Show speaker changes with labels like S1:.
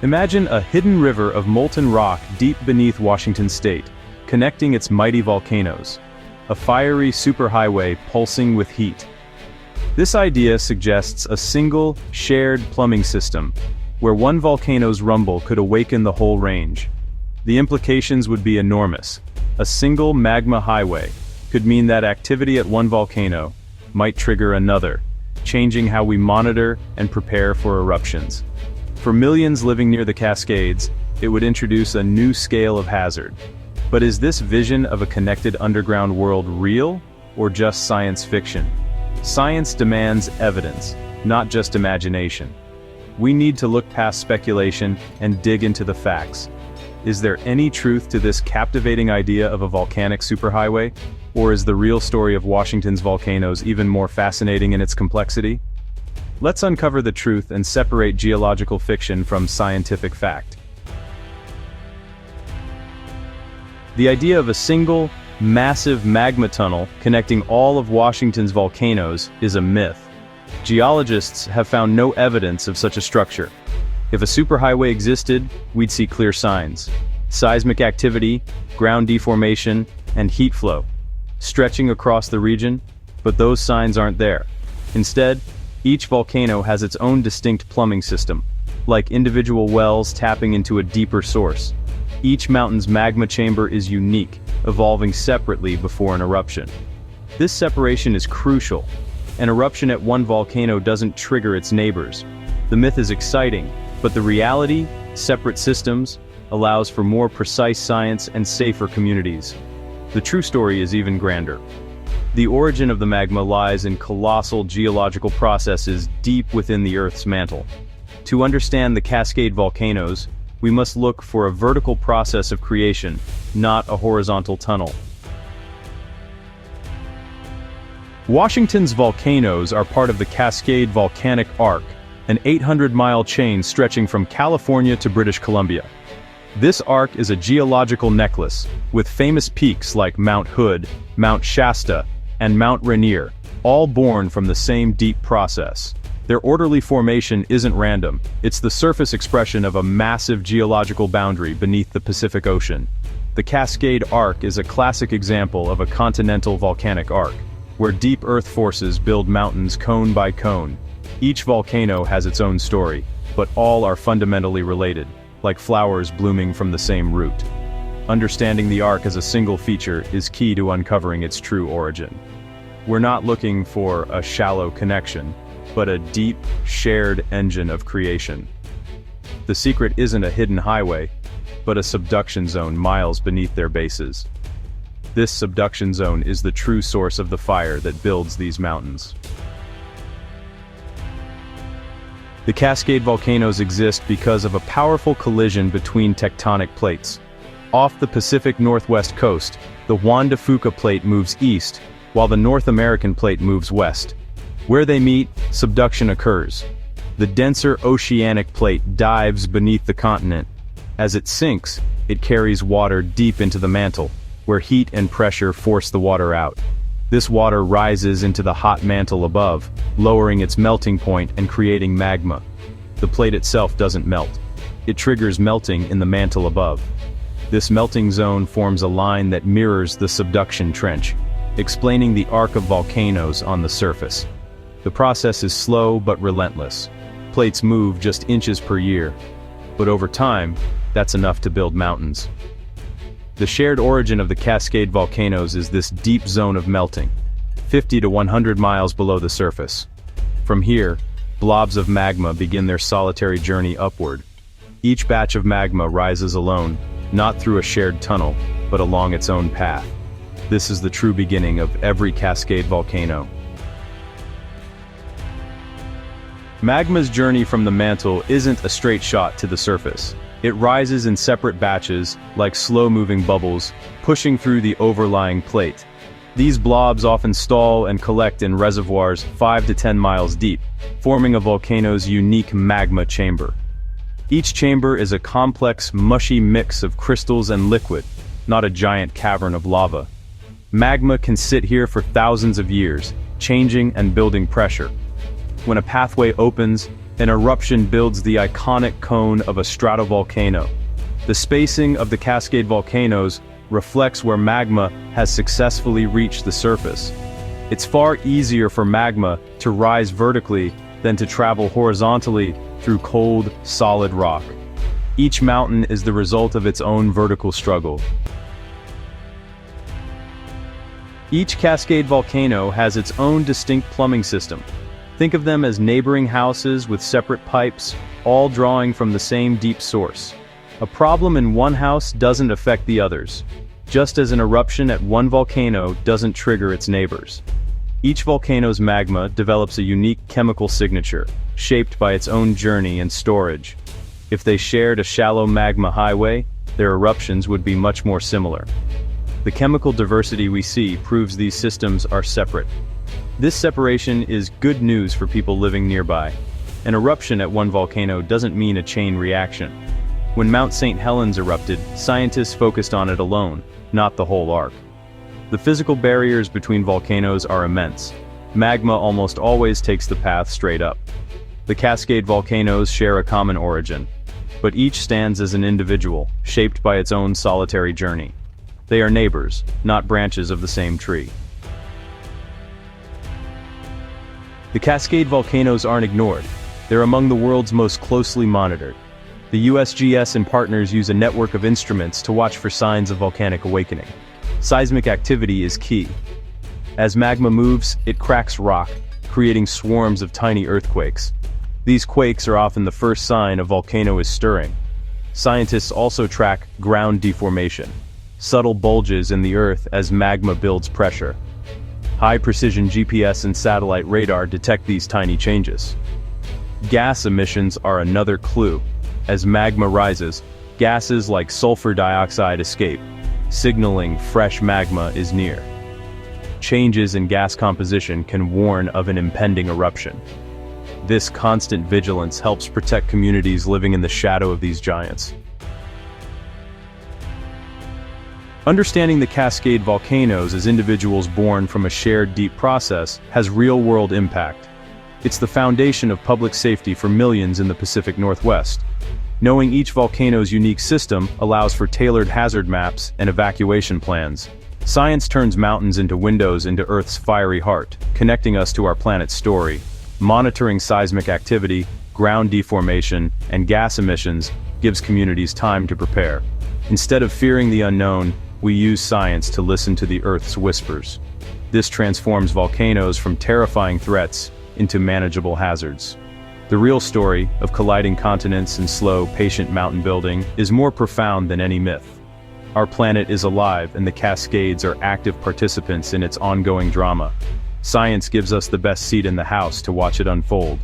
S1: Imagine a hidden river of molten rock deep beneath Washington state, connecting its mighty volcanoes. A fiery superhighway pulsing with heat. This idea suggests a single, shared plumbing system, where one volcano's rumble could awaken the whole range. The implications would be enormous. A single magma highway could mean that activity at one volcano might trigger another, changing how we monitor and prepare for eruptions. For millions living near the Cascades, it would introduce a new scale of hazard. But is this vision of a connected underground world real, or just science fiction? Science demands evidence, not just imagination. We need to look past speculation and dig into the facts. Is there any truth to this captivating idea of a volcanic superhighway? Or is the real story of Washington's volcanoes even more fascinating in its complexity? Let's uncover the truth and separate geological fiction from scientific fact. The idea of a single, massive magma tunnel connecting all of Washington's volcanoes is a myth. Geologists have found no evidence of such a structure. If a superhighway existed, we'd see clear signs. Seismic activity, ground deformation, and heat flow stretching across the region, but those signs aren't there. Instead, each volcano has its own distinct plumbing system, like individual wells tapping into a deeper source. Each mountain's magma chamber is unique, evolving separately before an eruption. This separation is crucial. An eruption at one volcano doesn't trigger its neighbors. The myth is exciting, but the reality, separate systems, allows for more precise science and safer communities. The true story is even grander. The origin of the magma lies in colossal geological processes deep within the Earth's mantle. To understand the Cascade volcanoes, we must look for a vertical process of creation, not a horizontal tunnel. Washington's volcanoes are part of the Cascade Volcanic Arc, an 800-mile chain stretching from California to British Columbia. This arc is a geological necklace, with famous peaks like Mount Hood, Mount Shasta, and Mount Rainier, all born from the same deep process. Their orderly formation isn't random, it's the surface expression of a massive geological boundary beneath the Pacific Ocean. The Cascade Arc is a classic example of a continental volcanic arc, where deep earth forces build mountains cone by cone. Each volcano has its own story, but all are fundamentally related, like flowers blooming from the same root. Understanding the arc as a single feature is key to uncovering its true origin. We're not looking for a shallow connection, but a deep, shared engine of creation. The secret isn't a hidden highway, but a subduction zone miles beneath their bases. This subduction zone is the true source of the fire that builds these mountains. The Cascade volcanoes exist because of a powerful collision between tectonic plates. Off the Pacific Northwest coast, the Juan de Fuca plate moves east, while the North American plate moves west. Where they meet, subduction occurs. The denser oceanic plate dives beneath the continent. As it sinks, it carries water deep into the mantle, where heat and pressure force the water out. This water rises into the hot mantle above, lowering its melting point and creating magma. The plate itself doesn't melt. It triggers melting in the mantle above. This melting zone forms a line that mirrors the subduction trench, explaining the arc of volcanoes on the surface. The process is slow but relentless. Plates move just inches per year, but over time, that's enough to build mountains. The shared origin of the Cascade volcanoes is this deep zone of melting, 50 to 100 miles below the surface. From here, blobs of magma begin their solitary journey upward. Each batch of magma rises alone, not through a shared tunnel, but along its own path. This is the true beginning of every Cascade volcano. Magma's journey from the mantle isn't a straight shot to the surface. It rises in separate batches, like slow-moving bubbles, pushing through the overlying plate. These blobs often stall and collect in reservoirs 5 to 10 miles deep, forming a volcano's unique magma chamber. Each chamber is a complex, mushy mix of crystals and liquid, not a giant cavern of lava. Magma can sit here for thousands of years, changing and building pressure. When a pathway opens, An eruption builds the iconic cone of a stratovolcano. The spacing of the Cascade volcanoes reflects where magma has successfully reached the surface. It's far easier for magma to rise vertically than to travel horizontally through cold, solid rock. Each mountain is the result of its own vertical struggle. Each Cascade volcano has its own distinct plumbing system. Think of them as neighboring houses with separate pipes, all drawing from the same deep source. A problem in one house doesn't affect the others, just as an eruption at one volcano doesn't trigger its neighbors. Each volcano's magma develops a unique chemical signature, shaped by its own journey and storage. If they shared a shallow magma highway, their eruptions would be much more similar. The chemical diversity we see proves these systems are separate. This separation is good news for people living nearby. An eruption at one volcano doesn't mean a chain reaction. When Mount St. Helens erupted, scientists focused on it alone, not the whole arc. The physical barriers between volcanoes are immense. Magma almost always takes the path straight up. The Cascade volcanoes share a common origin, but each stands as an individual, shaped by its own solitary journey. They are neighbors, not branches of the same tree. The Cascade volcanoes aren't ignored. They're among the world's most closely monitored. The USGS and partners use a network of instruments to watch for signs of volcanic awakening. Seismic activity is key. As magma moves, it cracks rock, creating swarms of tiny earthquakes. These quakes are often the first sign a volcano is stirring. Scientists also track ground deformation, subtle bulges in the earth as magma builds pressure. High-precision GPS and satellite radar detect these tiny changes. Gas emissions are another clue. As magma rises, gases like sulfur dioxide escape, signaling fresh magma is near. Changes in gas composition can warn of an impending eruption. This constant vigilance helps protect communities living in the shadow of these giants. Understanding the Cascade volcanoes as individuals born from a shared deep process has real-world impact. It's the foundation of public safety for millions in the Pacific Northwest. Knowing each volcano's unique system allows for tailored hazard maps and evacuation plans. Science turns mountains into windows into Earth's fiery heart, connecting us to our planet's story. Monitoring seismic activity, ground deformation, and gas emissions gives communities time to prepare. Instead of fearing the unknown, we use science to listen to the Earth's whispers. This transforms volcanoes from terrifying threats into manageable hazards. The real story of colliding continents and slow, patient mountain building is more profound than any myth. Our planet is alive, and the Cascades are active participants in its ongoing drama. Science gives us the best seat in the house to watch it unfold.